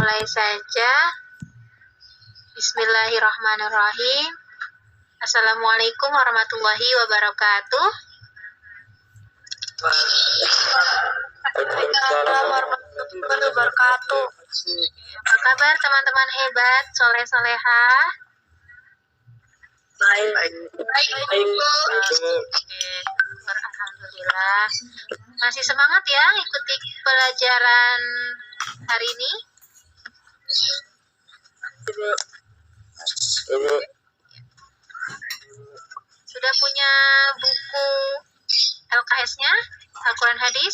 mulai saja. Bismillahirrahmanirrahim. Assalamualaikum warahmatullahi wabarakatuh. Waalaikumsalam warahmatullahi wabarakatuh. Apa kabar teman-teman hebat, soleh-solehah? Baik. Alhamdulillah. Masih semangat ya ikuti pelajaran hari ini? Sudah punya buku LKS-nya? Al-Quran Hadis?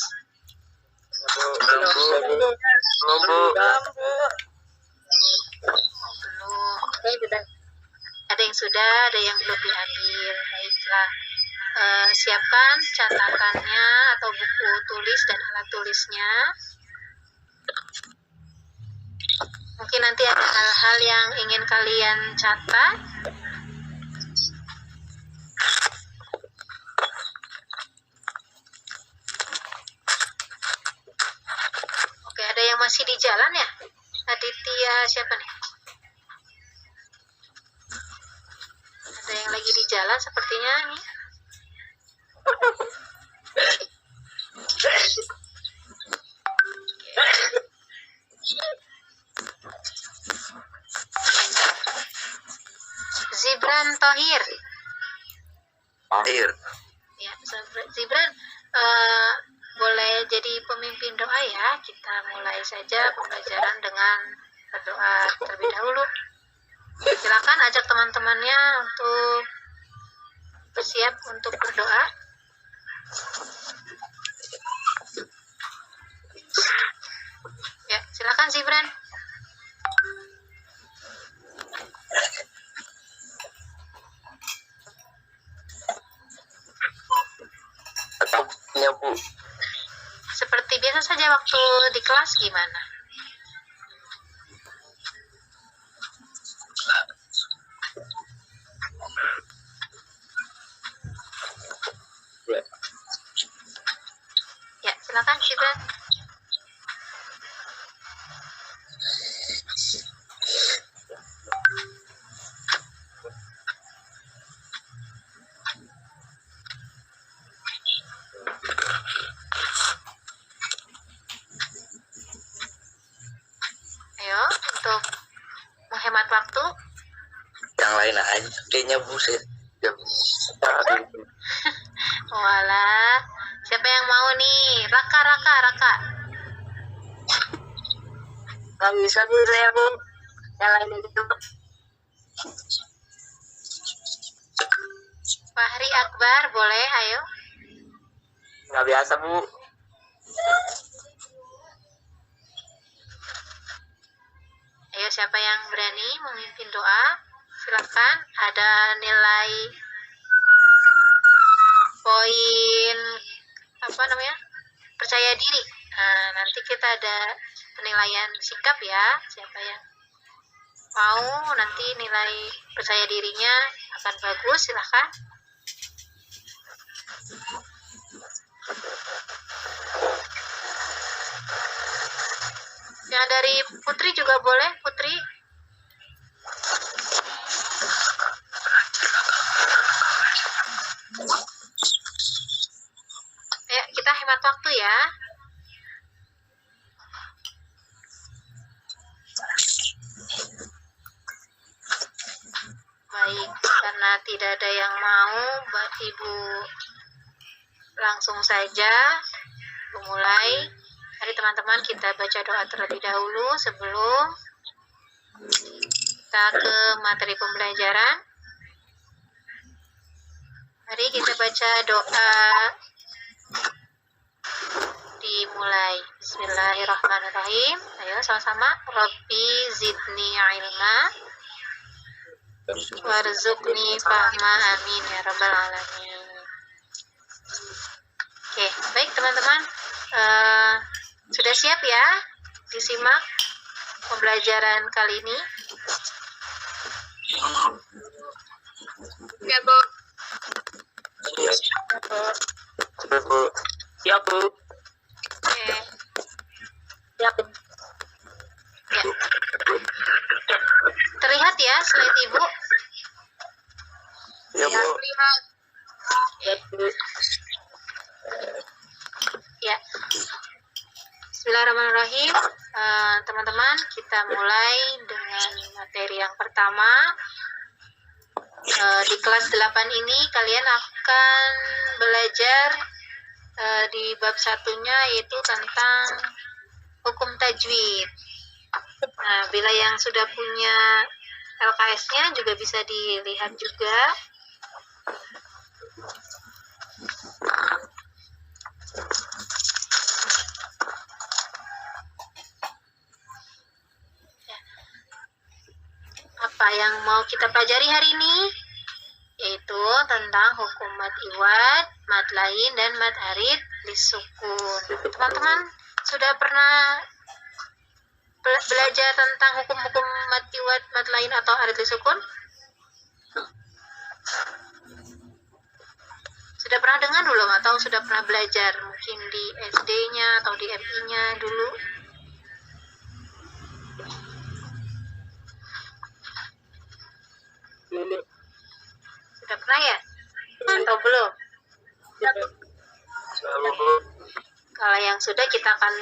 Belum. Belum. Ada yang sudah, ada yang belum diambil. Baiklah. Siapkan catatannya atau buku tulis dan alat tulisnya. Mungkin nanti ada hal-hal yang ingin kalian catat. Oke, ada yang masih di jalan ya? Aditya siapa nih? Ada yang lagi di jalan sepertinya nih. Zibran Tohir. Ya, Zibran, boleh jadi pemimpin doa ya. Kita mulai saja pembelajaran dengan berdoa terlebih dahulu. Silakan ajak teman-temannya untuk bersiap untuk berdoa. Ya, silakan Zibran. Ya, Bu. Seperti biasa saja waktu di kelas gimana? Ya, silakan Zibran. Ayo, untuk menghemat waktu. Yang lain aja. Kayaknya buset. Walah, siapa yang mau nih? Raka. Gak bisa ya, Bu. Yang lain itu. Fahri Akbar, boleh, ayo. Gak biasa, Bu. Ayo, siapa yang berani memimpin doa? Silakan. Ada nilai poin percaya diri. Nah, nanti kita ada penilaian sikap ya. Siapa yang mau nanti nilai percaya dirinya akan bagus, silakan. Yang dari Putri juga boleh, Putri. Ayo, kita hemat waktu ya. Baik, karena tidak ada yang mau, Mbak Ibu langsung saja memulai. Mari teman-teman kita baca doa terlebih dahulu sebelum kita ke materi pembelajaran. Mari kita baca doa. Dimulai. Bismillahirrahmanirrahim. Ayo sama-sama. Rabbi zidni ilma warzuqni fahma, amin ya rabbal alamin. Oke, baik teman-teman. Sudah siap ya disimak pembelajaran kali ini? Ya, Bu. Siap, Bu. Oke. Siap. Ya. ya slide Ibu? Ya, Bu. Lihat. Ya. Bismillahirrahmanirrahim. Teman-teman, kita mulai dengan materi yang pertama. Di kelas 8 ini kalian akan belajar di bab satunya, yaitu tentang hukum tajwid. Nah, bila yang sudah punya LKS-nya juga bisa dilihat juga. Apa yang mau kita pelajari hari ini? Yaitu tentang hukum mad iwad, mad lain, dan mad arid lisukun. Teman-teman sudah pernah belajar tentang hukum-hukum mad iwad, mad lain, atau arid lisukun? Sudah pernah dengar belum, atau sudah pernah belajar mungkin di SD-nya atau di MI-nya dulu? Sudah pernah ya? Atau belum? Kalau yang sudah, kita akan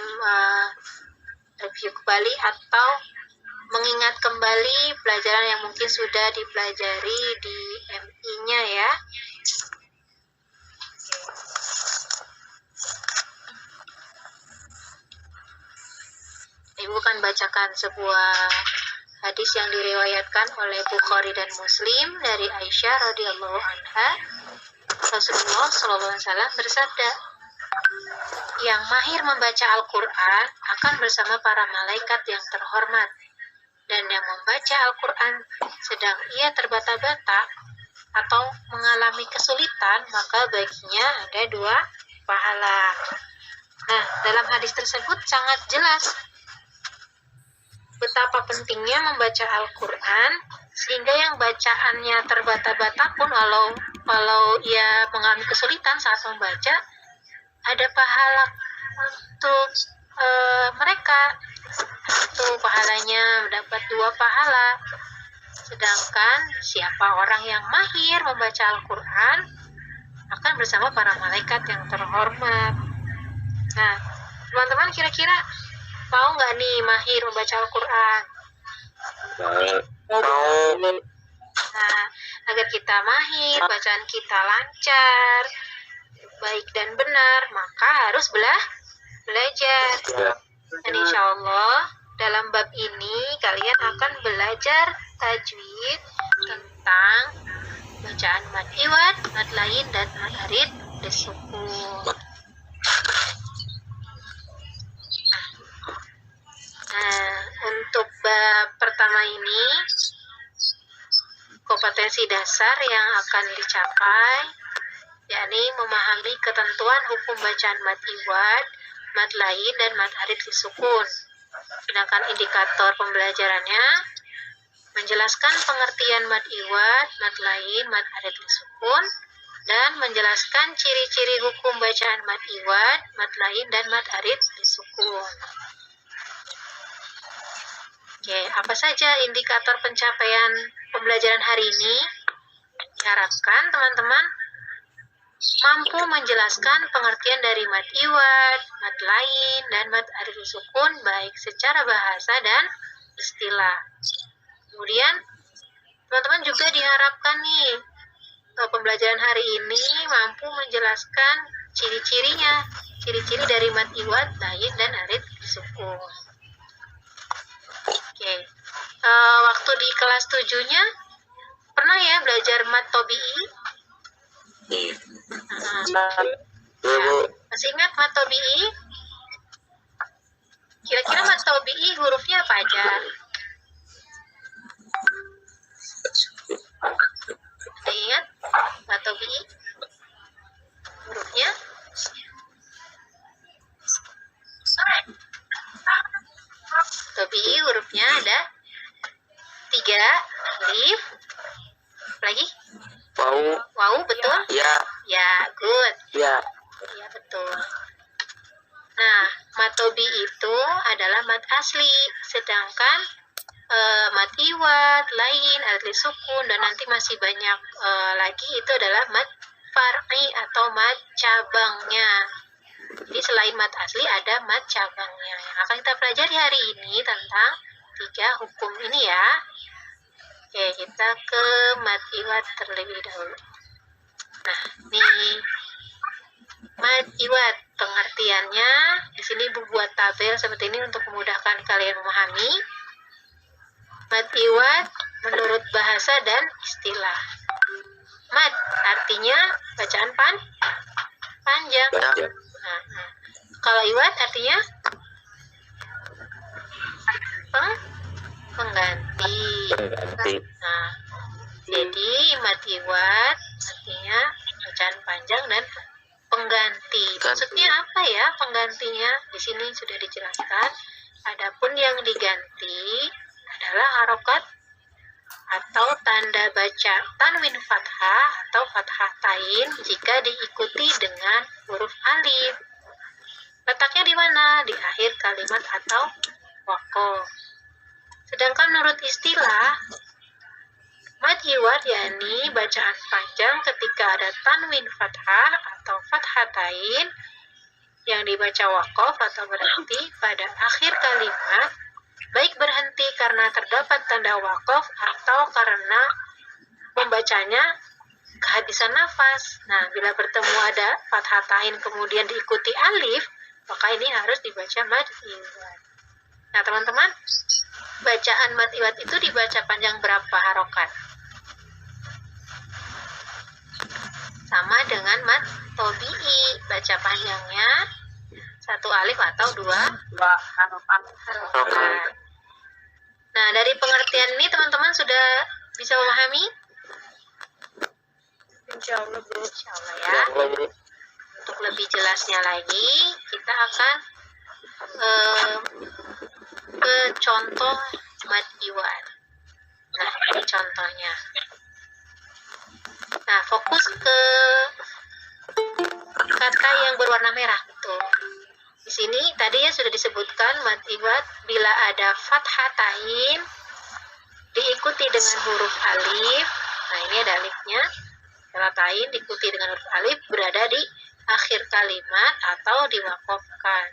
review kembali atau mengingat kembali pelajaran yang mungkin sudah dipelajari di MI-nya ya. Ibu akan bacakan sebuah hadis yang diriwayatkan oleh Bukhari dan Muslim dari Aisyah radhiyallahu anha. Rasulullah SAW bersabda, yang mahir membaca Al-Quran akan bersama para malaikat yang terhormat, dan yang membaca Al-Quran sedang ia terbata-bata atau mengalami kesulitan, maka baginya ada 2 pahala. Nah, dalam hadis tersebut sangat jelas betapa pentingnya membaca Al-Quran, sehingga yang bacaannya terbata-bata pun kalau ia mengalami kesulitan saat membaca, ada pahala untuk mereka. Itu pahalanya mendapat 2 pahala. Sedangkan siapa orang yang mahir membaca Al-Quran akan bersama para malaikat yang terhormat. Nah, teman-teman kira-kira mau nggak nih mahir membaca Al-Quran? Mau. Nah, agar kita mahir, bacaan kita lancar, baik dan benar, maka harus belajar. Dan insya Allah dalam bab ini kalian akan belajar tajwid tentang bacaan mad iwad, mad lain, dan mad arid lisukun. Nah, untuk bab pertama ini, kompetensi dasar yang akan dicapai yakni memahami ketentuan hukum bacaan mad iwad, mad lain, dan mad arid lisukun. Sedangkan indikator pembelajarannya menjelaskan pengertian mad iwad, mad lain, mad arid lisukun, dan menjelaskan ciri-ciri hukum bacaan mad iwad, mad lain, dan mad arid lisukun. Oke, apa saja indikator pencapaian pembelajaran hari ini? Diharapkan teman-teman mampu menjelaskan pengertian dari mad iwad, mad lain, dan mad arid lisukun baik secara bahasa dan istilah. Kemudian teman-teman juga diharapkan nih pembelajaran hari ini mampu menjelaskan ciri-cirinya, ciri-ciri dari mad iwad, lain, dan arid lisukun. Oke, waktu di kelas 7-nya pernah ya belajar mad tobi'i? Masih ingat mad tobi'i? Kira-kira mad tobi'i hurufnya apa aja? Ada ingat mad tobi'i? Hurufnya? Tobi'i hurufnya ada 3, alif, lagi? Wau, betul? Ya. Ya, good. Ya. Ya, betul. Nah, mad tobi'i itu adalah mad asli, sedangkan mad iwad, lain, adli sukun, dan nanti masih banyak lagi itu adalah mad far'i atau mad cabangnya. Jadi selain mad asli ada mad cabangnya. Yang akan kita pelajari hari ini tentang 3 hukum ini ya. Oke, kita ke mad iwad terlebih dahulu. Nah, nih mad iwad pengertiannya di sini Ibu buat tabel seperti ini untuk memudahkan kalian memahami. Mad iwad menurut bahasa dan istilah. Mad artinya bacaan panjang. Nah, kalau iwad artinya pengganti. Nah, jadi mad iwad artinya bacaan panjang dan pengganti. Maksudnya apa ya penggantinya? Di sini sudah dijelaskan. Adapun yang diganti adalah harokat atau tanda baca tanwin fathah atau fathah tain jika diikuti dengan huruf alif. Letaknya di mana? Di akhir kalimat atau waqaf. Sedangkan menurut istilah, mad iwad yakni bacaan panjang ketika ada tanwin fathah atau fathah tain yang dibaca waqaf atau berhenti pada akhir kalimat, baik berhenti karena terdapat tanda waqaf atau karena membacanya kehabisan nafas. Nah, bila bertemu ada fathah tain kemudian diikuti alif, maka ini harus dibaca mad iwad. Nah, teman-teman, bacaan mad iwad itu dibaca panjang berapa harokat? Sama dengan mad tobi'i, baca panjangnya 1 alif atau 2 harokat. Nah, dari pengertian ini teman-teman sudah bisa memahami? Insya Allah, Bu. Insya Allah ya. Untuk lebih jelasnya lagi, kita akan ke contoh mad iwad. Nah, ini contohnya. Nah, fokus ke kata yang berwarna merah. Tuh. Di sini tadi ya sudah disebutkan mad iwad bila ada fathah tain diikuti dengan huruf alif. Nah, ini ada alifnya. Fathah tain diikuti dengan huruf alif berada di akhir kalimat atau diwakafkan.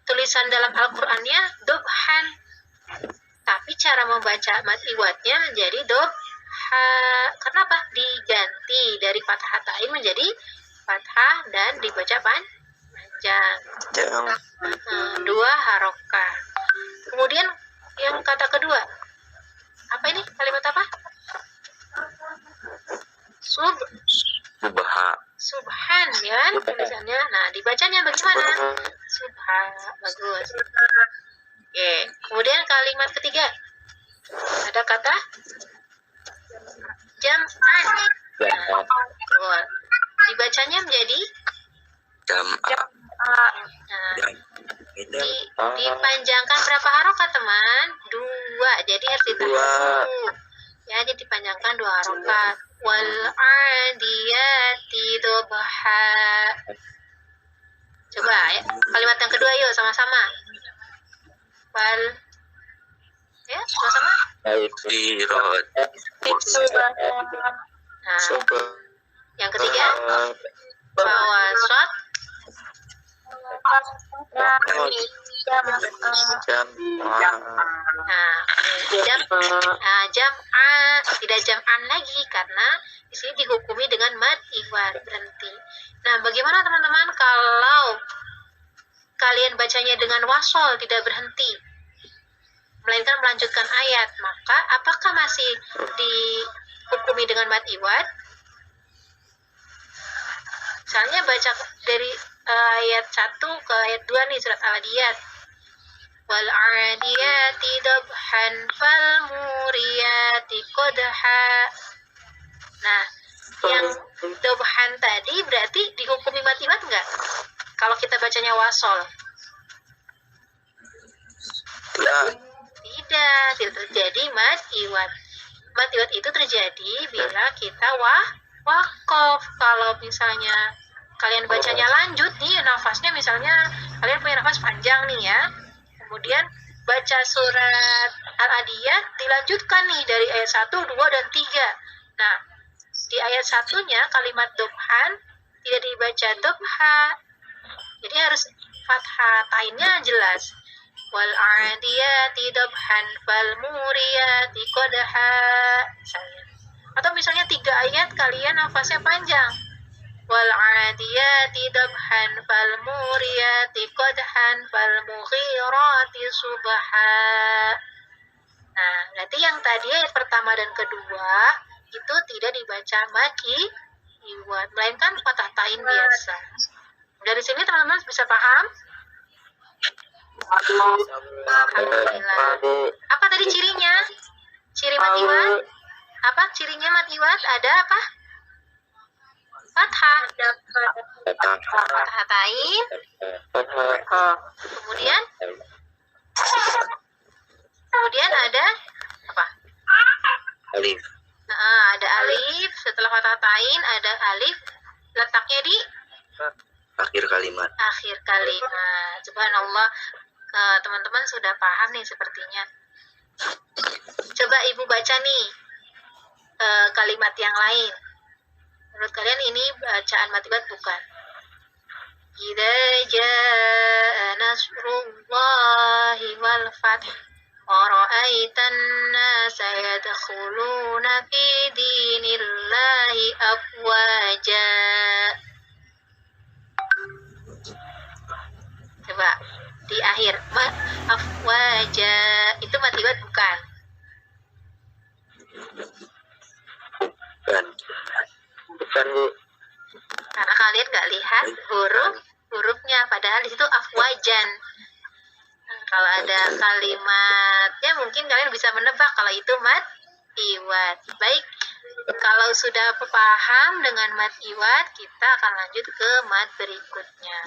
Tulisan dalam Al-Qur'annya dobhan. Tapi cara membaca mad iwadnya menjadi dobha. Kenapa? Diganti dari fathah tain menjadi fathah dan dibaca panjang. 2 harokat. Kemudian yang kata kedua. Apa ini? Kalimat apa? Subhan ya kan tulisannya. Nah, dibacanya bagaimana? Subhan. Bagus. Oke. Kemudian kalimat ketiga. Ada kata jam'an. Nah, dibacanya menjadi nah, dipanjangkan berapa harokat teman? 2. Jadi harus ditahan. Ya, jadi dipanjangkan 2 harokat. Wal adiyati dobha. Coba ya, kalimat yang kedua yuk sama-sama. Wal ya, sama-sama. Nah, yang ketiga bawasot. Jam'an, tidak jam'an lagi karena di sini dihukumi dengan mad iwad, berhenti. Nah, bagaimana teman-teman kalau kalian bacanya dengan wasol, tidak berhenti, melainkan melanjutkan ayat, maka apakah masih dihukumi dengan mad iwad? Misalnya baca dari ayat 1 ke ayat 2 nih, surat Al-Adiyat. Wal adiyati dabhan fal muriyati qadha. Nah, yang dabhan tadi berarti dihukumi mad iwad enggak? Kalau kita bacanya wasol. Tidak terjadi mad iwad. Mad iwad itu terjadi bila kita waqaf. Kalau misalnya kalian bacanya lanjut nih, nafasnya misalnya kalian punya nafas panjang nih ya, kemudian baca surat Al-Adiyat dilanjutkan nih dari ayat 1, 2, dan 3. Nah, di ayat satunya kalimat dobhan tidak dibaca dobha. Jadi harus fathah, tainnya jelas. Wal adiyati dobhan fal muriyati qadha. Atau misalnya 3 ayat kalian nafasnya panjang. Wal adiyati dabhan fal muriyati qadhan fal mughirati subha. Nah, berarti yang tadi ayat pertama dan kedua itu tidak dibaca mati iwat, melainkan fathah tain biasa. Dari sini teman-teman bisa paham? Alhamdulillah. Apa tadi cirinya? Ciri mati iwat? Apa cirinya mati iwat? Ada apa? Fathah. Fathah tain. Kemudian ada apa? Alif. Nah, ada alif. Setelah fathah tain ada alif. Letaknya di Akhir kalimat. akhir kalimat. Subhanallah. Teman-teman sudah paham nih sepertinya. Coba ibu baca nih kalimat yang lain. Menurut kalian ini bacaan mati iwat bukan? Idza jaa nasrullahi wal fath wa ra'aitan nasa yadkhuluna fi dinillahi afwaja. Coba di akhir afwaja itu mati iwat bukan? Bukan Bu. Karena kalian nggak lihat hurufnya, padahal di situ afwajan. Nah, kalau ada kalimatnya mungkin kalian bisa menebak kalau itu mat iwat. Baik, kalau sudah paham dengan mat iwat, kita akan lanjut ke mat berikutnya.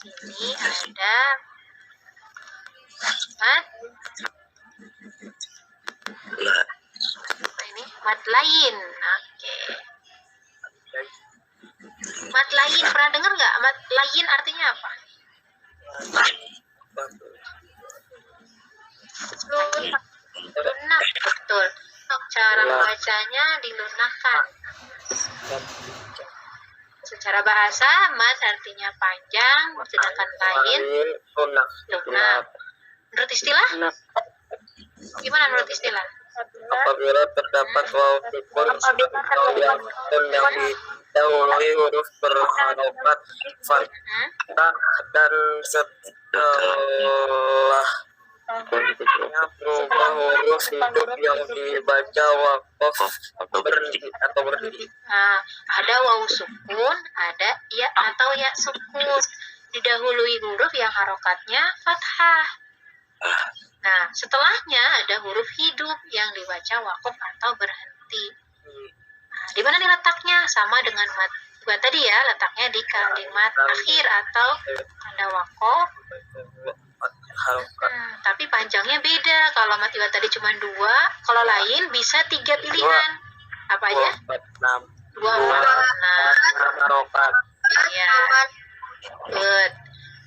Ini ada mat apa ini? Mat lain. Oke. Mat lain, pernah dengar nggak? Mat lain artinya apa? Lunak, betul. Cara membacanya dilunakkan. Secara bahasa, mat artinya panjang, sedangkan lain lunak. Menurut istilah? Gimana menurut istilah? Apabila terdapat waw sukun atau yang didahului huruf berharokat fathah dan setelahnya berubah huruf hidup yang dibaca waqaf atau berdiri. Nah, ada waw sukun, ada ya atau ya sukun. Didahului huruf yang harokatnya fathah. Nah, setelahnya ada huruf hidup yang dibaca wakaf atau berhenti. Nah, di mana nih letaknya? Sama dengan mat iwat tadi ya, letaknya di kalimat akhir atau tanda wakaf. Tapi panjangnya beda. Kalau mat iwat tadi cuma 2, kalau lain bisa 3 pilihan. Apa aja? 2, 4, 6. Ya, good.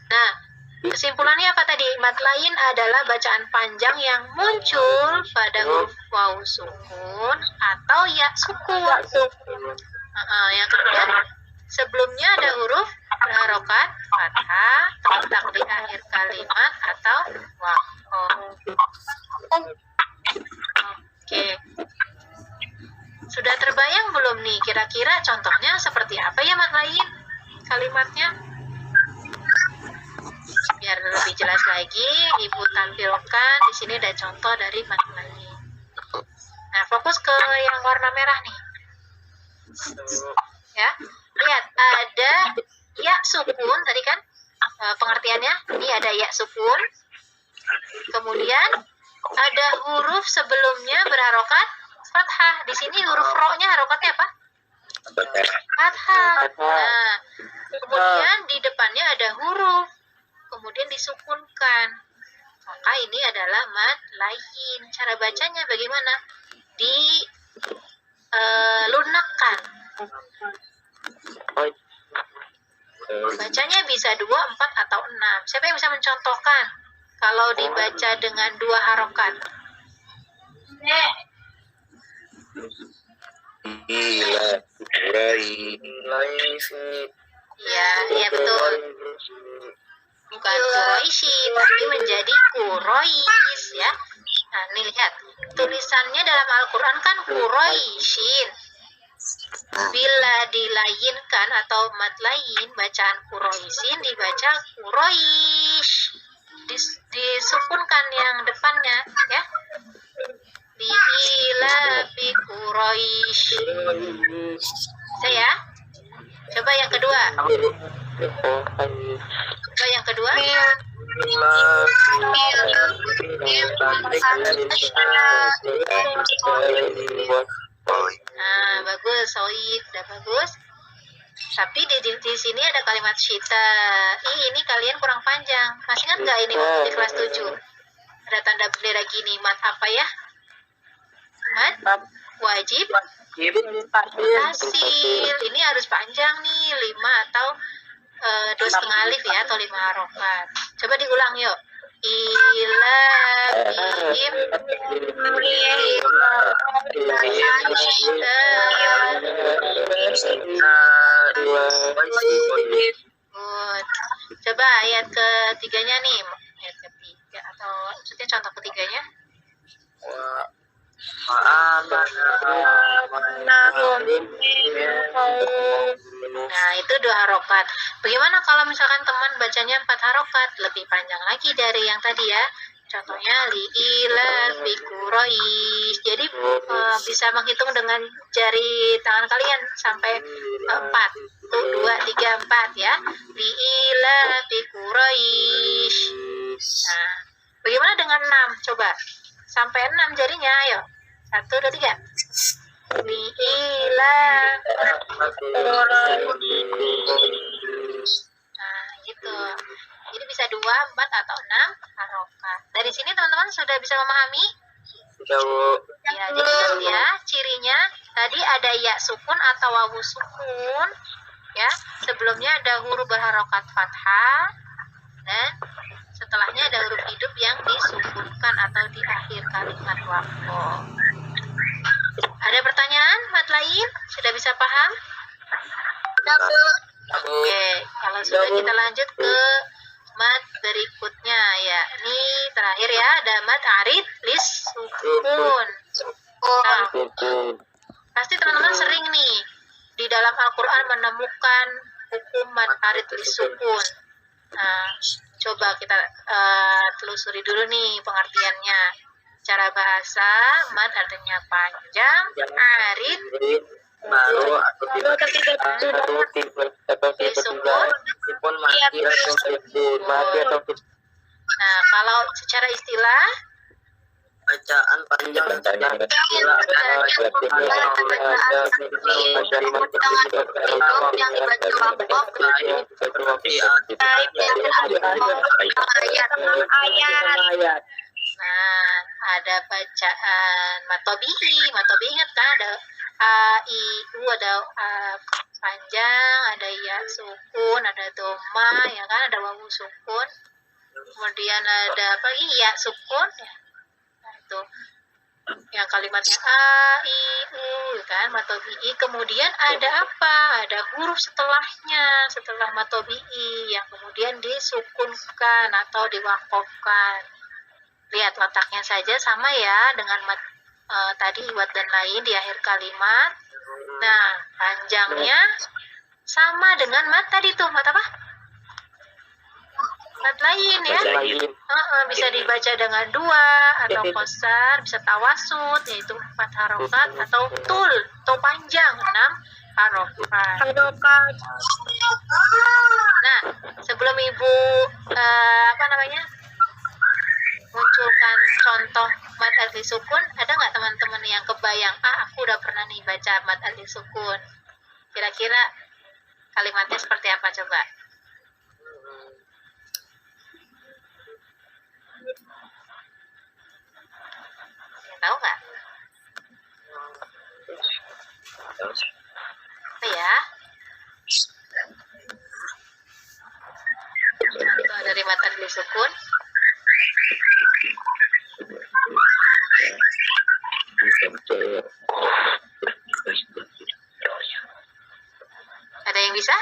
Nah, kesimpulannya apa tadi? Mat lain adalah bacaan panjang yang muncul pada huruf waw sukun atau ya sukun. Yang kemudian sebelumnya ada huruf berharokat fathah terletak di akhir kalimat atau waqaf. Oke. Sudah terbayang belum nih kira-kira contohnya seperti apa ya mat lain kalimatnya? Biar lebih jelas lagi, Ibu tampilkan di sini ada contoh dari mat lain. Nah, fokus ke yang warna merah nih. Ya, lihat ada ya sukun tadi kan pengertiannya. Ini ada ya sukun. Kemudian ada huruf sebelumnya berharokat fathah. Di sini huruf ro-nya harokatnya apa? Fathah. Nah, kemudian di depannya ada huruf, kemudian disukunkan. Maka ini adalah mat lain. Cara bacanya bagaimana? Lunakkan. Bacanya bisa 2, 4, atau 6. Siapa yang bisa mencontohkan? kalau dibaca dengan 2 harokat? Ya, iya betul. Bukan Quraisy, tapi menjadi Quraisy ya. Nah, nih lihat. Tulisannya dalam Al-Qur'an kan Quraisyin. Bila dilayinkan atau mat lain, bacaan Quraisyin dibaca Quraisy. Disukunkan yang depannya ya. Li'ilafi Quraisy. Saya. Coba yang kedua. Coba yang kedua. Nah, bagus, Soib, udah bagus. Tapi di sini ada kalimat syita. Ini kalian kurang panjang. Masih ingat nggak ini waktu di kelas 7? Ada tanda bendera gini, mat apa ya? Mat wajib tasil. Ini harus panjang nih, 5 atau 2,5 alif ya, atau 5 harokat. Coba diulang yuk. Ila bihim Good. Coba ayat ketiganya nih, ayat ketiga atau maksudnya contoh ketiganya. Nah, itu 2 harokat. Bagaimana kalau misalkan teman bacanya 4 harokat, lebih panjang lagi dari yang tadi ya. Contohnya li'ila fi Quraisy. Jadi bisa menghitung dengan jari tangan kalian sampai 4. 1, 2, 3, 4 ya. Li'ila fi Quraisy. Nah, bagaimana dengan 6? Coba. Sampai 6 jarinya, ayo. 1, 2, 3. Li'ila. Nah, gitu. Jadi bisa 2, 4, atau 6 harokat. Dari sini teman-teman sudah bisa memahami? Ya, jadi ingat ya, cirinya tadi ada ya sukun atau wawu sukun. Ya, sebelumnya ada huruf berharokat fathah dan setelahnya ada huruf hidup yang disukunkan atau di akhir kalimat waqaf. Ada pertanyaan mat lain? Sudah bisa paham? Oke, kalau sudah kita lanjut ke mat berikutnya ya. Ini terakhir ya, ada mat arid lis sukun. Nah, pasti teman-teman sering nih di dalam Al-Qur'an menemukan hukum mat arid lis sukun. Nah, coba kita telusuri dulu nih pengertiannya. Cara bahasa, mat artinya panjang, arid Nah, kalau secara istilah bacaan panjang Nah, ada bacaan matobi'i. Matobi'i ingat kan? Ada a, i, u, ada panjang, ada ya sukun, ada doma, ya kan? Ada wawu sukun. Kemudian ada apa lagi? Ya sukun. Ya. Nah, itu yang kalimatnya a, i, u, kan? Matobi'i. Kemudian ada apa? Ada huruf setelahnya, setelah matobi'i yang kemudian disukunkan atau diwakofkan. Lihat letaknya saja sama ya dengan mat tadi wat dan lain di akhir kalimat. Nah, panjangnya sama dengan mat tadi tuh, mat apa? Mat lain ya. Bisa dibaca dengan 2 atau qasar, bisa tawasud yaitu 4 harokat atau tul atau panjang 6 harokat. Nah, sebelum Ibu munculkan contoh mat alif sukun, ada nggak teman-teman yang kebayang, aku udah pernah nih baca mat alif sukun. Kira-kira kalimatnya seperti apa coba? Tahu nggak? Apa ya? Contoh dari mat alif sukun. Ada yang bisa?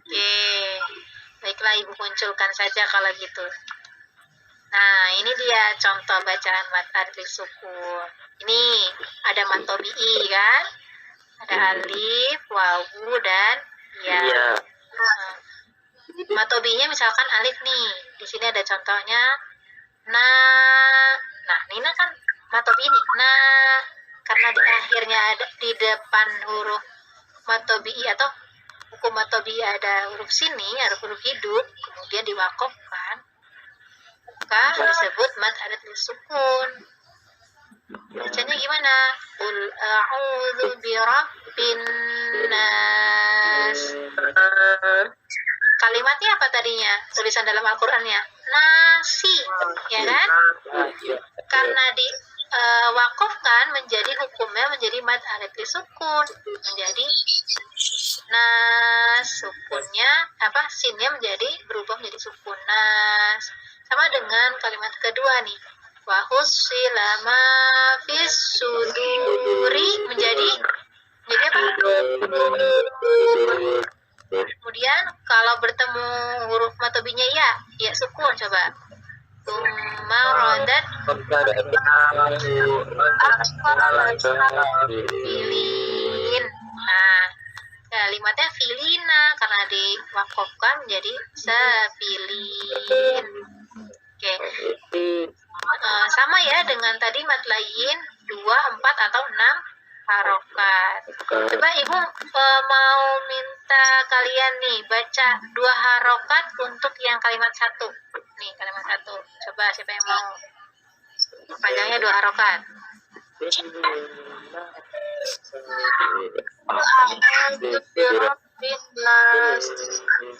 Oke, baiklah Ibu munculkan saja kalau gitu. Nah, ini dia contoh bacaan mad adli sukun. Ini ada mad tobi'i kan? Ada alif, wawu, dan ya. Iya. Nah, mad tobi'inya misalkan alif nih. Di sini ada contohnya. Nah, ini kan mad tobi'i nih. Nah, karena di akhirnya ada di depan huruf mad tobi'i atau hukum mad tobi'i ada huruf sini, huruf hidup, kemudian diwakofkan, maka disebut mad adli sukun. Bacanya gimana? Qul a'udzu birabbin nas. Kalimatnya apa tadinya? Tulisan dalam Al-Qur'annya nasi, ya kan? Karena di wakofkan menjadi hukumnya menjadi mad adli sukun, menjadi nas, sukunnya apa? Sinnya menjadi berubah menjadi sukun nas. Sama dengan kalimat kedua nih. Wa hussila ma fis suduri menjadi apa? Kemudian kalau bertemu huruf matobinya ya sukun coba. Tsumma radat filin. Nah, kalimatnya filina karena diwakofkan menjadi sabilin. Oke. Sama ya dengan tadi mad lain 2, 4 atau 6 harokat. Coba Ibu mau minta kalian nih baca 2 harokat untuk yang kalimat 1. Nih kalimat 1. Coba siapa yang mau? Panjangnya 2 harokat.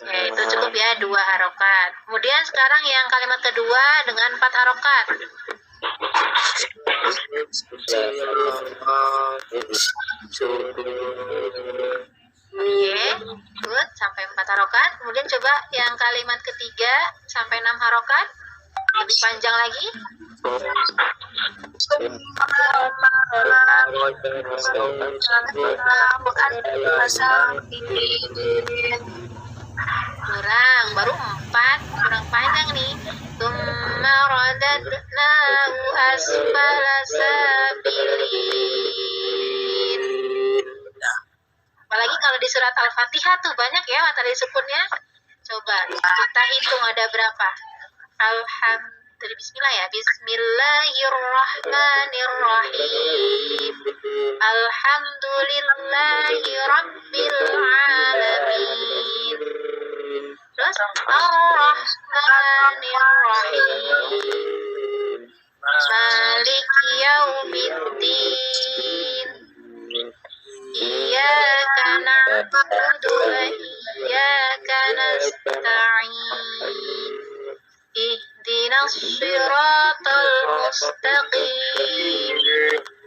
Ya, itu cukup ya 2 harokat. Kemudian sekarang yang kalimat kedua dengan 4 harokat. Oke, good, sampai 4 harokat. Kemudian coba yang kalimat ketiga sampai 6 harokat. Lebih panjang lagi. Kurang, baru 4, kurang panjang nih. Tsumma radadnahu asfala sabilin. Apalagi kalau di surat Al-Fatihah tuh banyak ya materi sukunnya. Coba kita hitung ada berapa. Dari bismillah ya. Bismillahirrahmanirrahim. Alhamdulillahi rabbil alamin. Terus Ar-Rahmanir-Rahim. Maliki yaumiddin. Iyyaka na'budu wa iyyaka nasta'in. Ihdinas siratal mustaqim.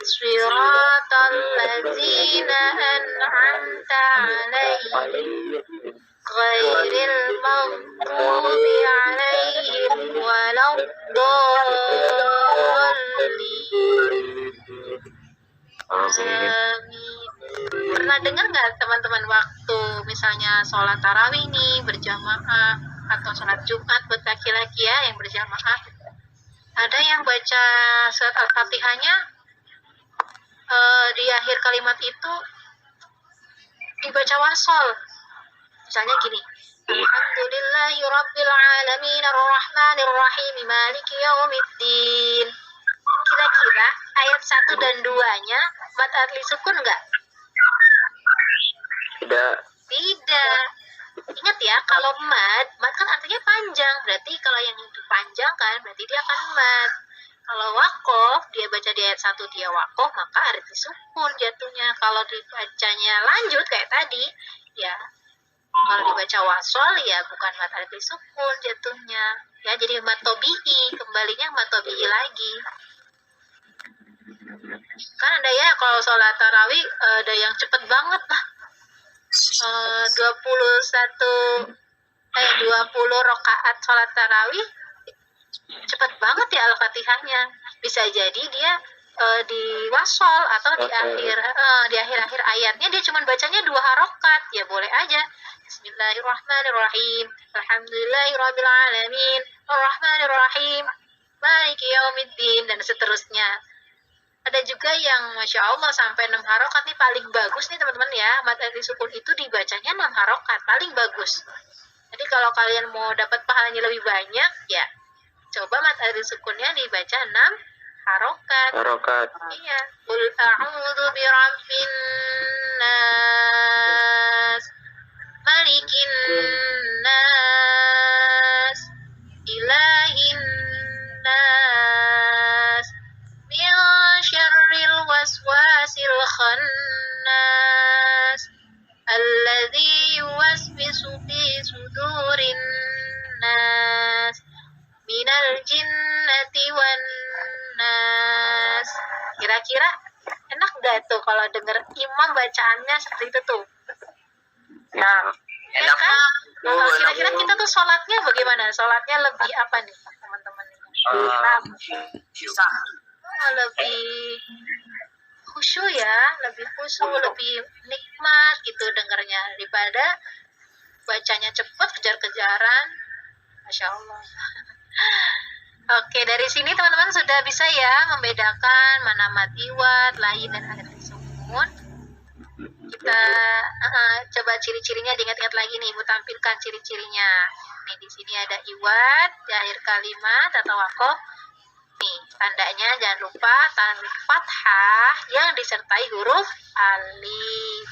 Siratal ladzina an'amta 'alaihim ghairil maghdubi 'alaihim waladdallin. Amin. Pernah dengar nggak teman-teman waktu misalnya sholat tarawih nih berjamaah atau sholat Jumat buat laki-laki ya yang berjamaah, ada yang baca surat Al-Fatihahnya di akhir kalimat itu dibaca wasol, misalnya gini, Alhamdulillahi rabbil alamin arrahmanir rahim maliki yaumiddin. Kira-kira ayat 1 dan 2-nya mad adli sukun nggak? Tidak. Ingat ya, kalau mad kan artinya panjang. Berarti kalau yang itu panjang kan, berarti dia akan mad. Kalau wakof, dia baca di ayat 1 dia wakof, maka adli sukun jatuhnya. Kalau dibacanya lanjut kayak tadi, ya kalau dibaca wasol ya bukan mad adli sukun jatuhnya. Ya jadi mad tobi'i, kembalinya mad tobi'i lagi. Kan ada ya kalau sholat tarawih ada yang cepet banget lah, 21 20 rakaat sholat tarawih, cepat banget ya Al-Fatihahnya. Bisa jadi dia di wasol atau di akhir ayatnya dia cuma bacanya 2 harokat, ya boleh aja. Bismillahirrahmanirrahim, alhamdulillahirabbil alamin, arrahmanirrahim, maliki yaumiddin, dan seterusnya. Ada juga yang Masya Allah sampai 6 harokat nih paling bagus nih teman-teman ya. Mad adli sukun itu dibacanya 6 harokat, paling bagus. Jadi kalau kalian mau dapat pahalanya lebih banyak, ya coba mad adli sukunnya dibaca 6 harokat. Iya. Qul a'udzu birabbin nas, malikin nas, ilahin nas, min syarril waswasil khannas, alladzi yuwaswisu fi sudurin nas, minal jinnati wan nas. Kira-kira enak gak tuh kalau denger imam bacaannya seperti itu tuh? Nah, Ya kan? Kira-kira kita tuh sholatnya bagaimana? Sholatnya lebih apa nih teman-teman? bisa. Lebih khusyuk ya, lebih khusyuk, lebih nikmat gitu dengernya daripada bacanya cepet, kejar-kejaran. Masya Allah. Oke, dari sini teman-teman sudah bisa ya membedakan mana mad iwad, lain, dan adli sukun. Kita coba ciri-cirinya diingat-ingat lagi nih, Ibu tampilkan ciri-cirinya. Nih di sini ada iwad di akhir kalimat atau wakof. Nih tandanya jangan lupa tanwin fathah yang disertai huruf alif.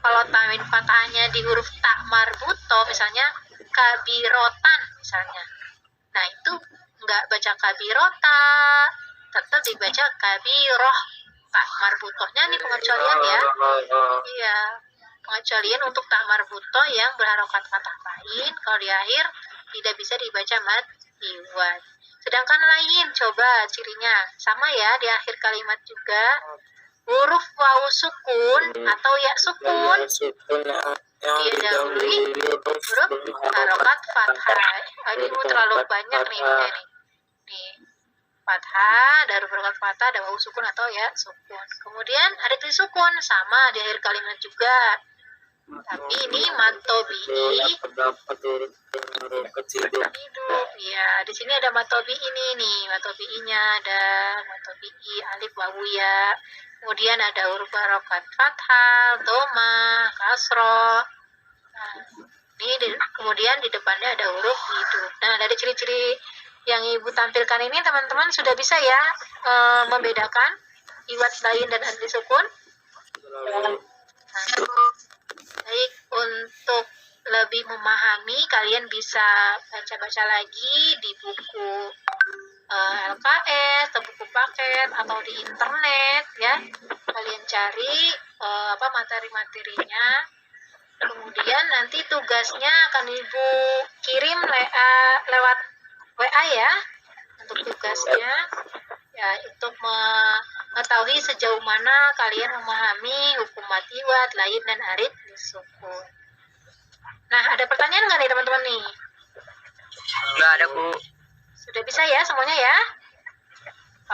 Kalau tanwin fathahnya di huruf ta marbuto, misalnya kabirotan misalnya. Nah itu nggak baca kabirota, tetap dibaca kabiroh. Tak marbutohnya nih pengecualian ya. Iya, pengecualian untuk tak marbutoh yang berharokat fathah lain. Kalau di akhir tidak bisa dibaca mad iwad. Sedangkan lain, coba cirinya sama ya di akhir kalimat juga. Huruf wawu sukun atau ya sukun didahului huruf harokat fathah. Ini terlalu banyak nih. Nih, fathah, ada huruf harokat fathah, ada wawu sukun atau ya sukun. Kemudian ada adli sukun sama di akhir kalimat juga. Tapi ini matobi'i hidup ya. Di sini ada matobi ini nih, matobi'inya ada matobi'i alif wawu ya. Kemudian ada huruf harokat fathah, doma, kasroh. Nah, ini kemudian di depannya ada huruf hidup. Nah, dari ciri-ciri yang Ibu tampilkan ini teman-teman sudah bisa ya membedakan iwad, lain, dan adli sukun. Nah, baik, untuk lebih memahami kalian bisa baca-baca lagi di buku LKS atau buku paket atau di internet ya. Kalian cari materi-materinya. Kemudian nanti tugasnya akan Ibu kirim lewat WA ya untuk tugasnya. Ya, untuk mengetahui sejauh mana kalian memahami hukum mad iwad, lain, dan adli sukun. Nah, ada pertanyaan nggak nih teman-teman nih? Nggak ada, Bu. Sudah bisa ya semuanya ya?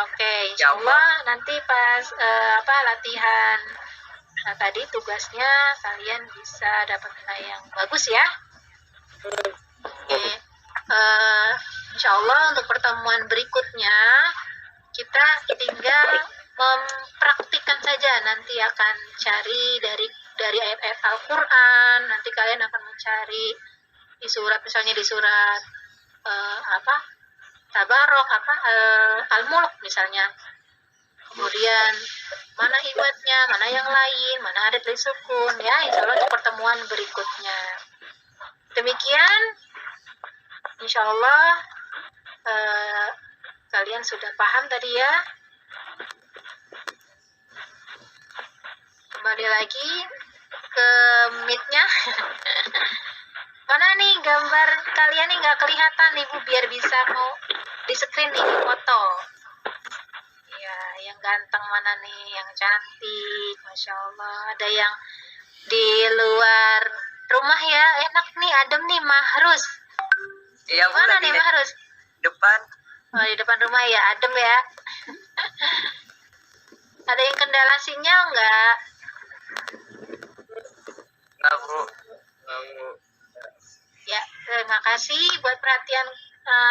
Oke, insya Allah nanti pas latihan tadi tugasnya kalian bisa dapat nilai yang bagus ya. Oke, insya Allah untuk pertemuan berikutnya kita tinggal mempraktikkan saja. Nanti akan cari dari ayat-ayat Al-Quran. Nanti kalian akan mencari di surat, misalnya di surat Tabarok, Al-Mulk misalnya. Kemudian mana iwadnya, mana yang lain, mana adli sukun ya. Insya Allah untuk pertemuan berikutnya. Demikian, insya Allah kalian sudah paham tadi ya. Kembali lagi ke meet-nya. Mana nih gambar kalian nih nggak kelihatan Ibu, biar bisa mau di screen nih foto. Ya, yang ganteng mana nih, yang cantik, Masya Allah. Ada yang di luar rumah ya, enak nih, adem nih, Mahrus. Iya, Bu, Mana lagi nih di Mahrus? depan. Oh, di depan rumah ya, adem ya. Ada yang kendala sinyal nggak? Nggak, Bu. Nggak, Bu. Ya, terima kasih buat perhatian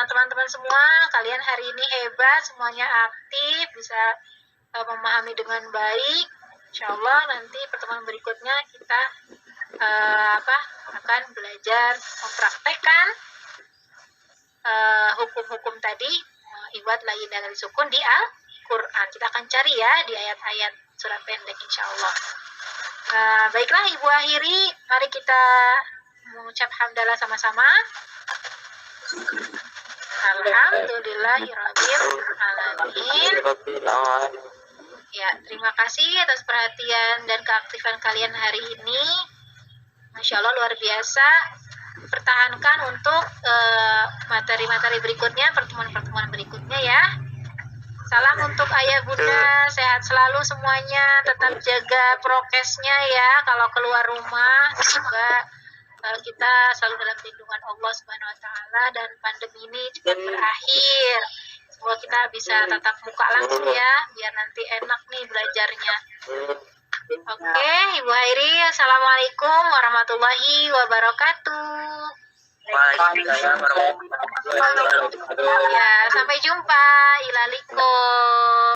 teman-teman semua. Kalian hari ini hebat, semuanya aktif, bisa memahami dengan baik. Insya Allah nanti pertemuan berikutnya kita akan belajar mempraktekkan hukum-hukum tadi, iwad lain dan sukun di Al-Quran. Kita akan cari ya di ayat-ayat surat pendek insya Allah. Baiklah Ibu akhiri, mari kita mengucap hamdalah sama-sama. Alhamdulillahirabbil alamin. Ya, terima kasih atas perhatian dan keaktifan kalian hari ini. Masya Allah luar biasa. Pertahankan untuk materi-materi berikutnya, pertemuan-pertemuan berikutnya ya. Salam untuk ayah bunda, sehat selalu semuanya, tetap jaga prokesnya ya kalau keluar rumah. Semoga kita selalu dalam lindungan Allah Subhanahu wa taala dan pandemi ini cepat berakhir. Semoga kita bisa tatap muka langsung ya, biar nanti enak nih belajarnya. Oke, Ibu Hairi, Assalamualaikum warahmatullahi wabarakatuh. Waalaikumsalam warahmatullahi wabarakatuh. Ya, sampai jumpa. Ilaliko.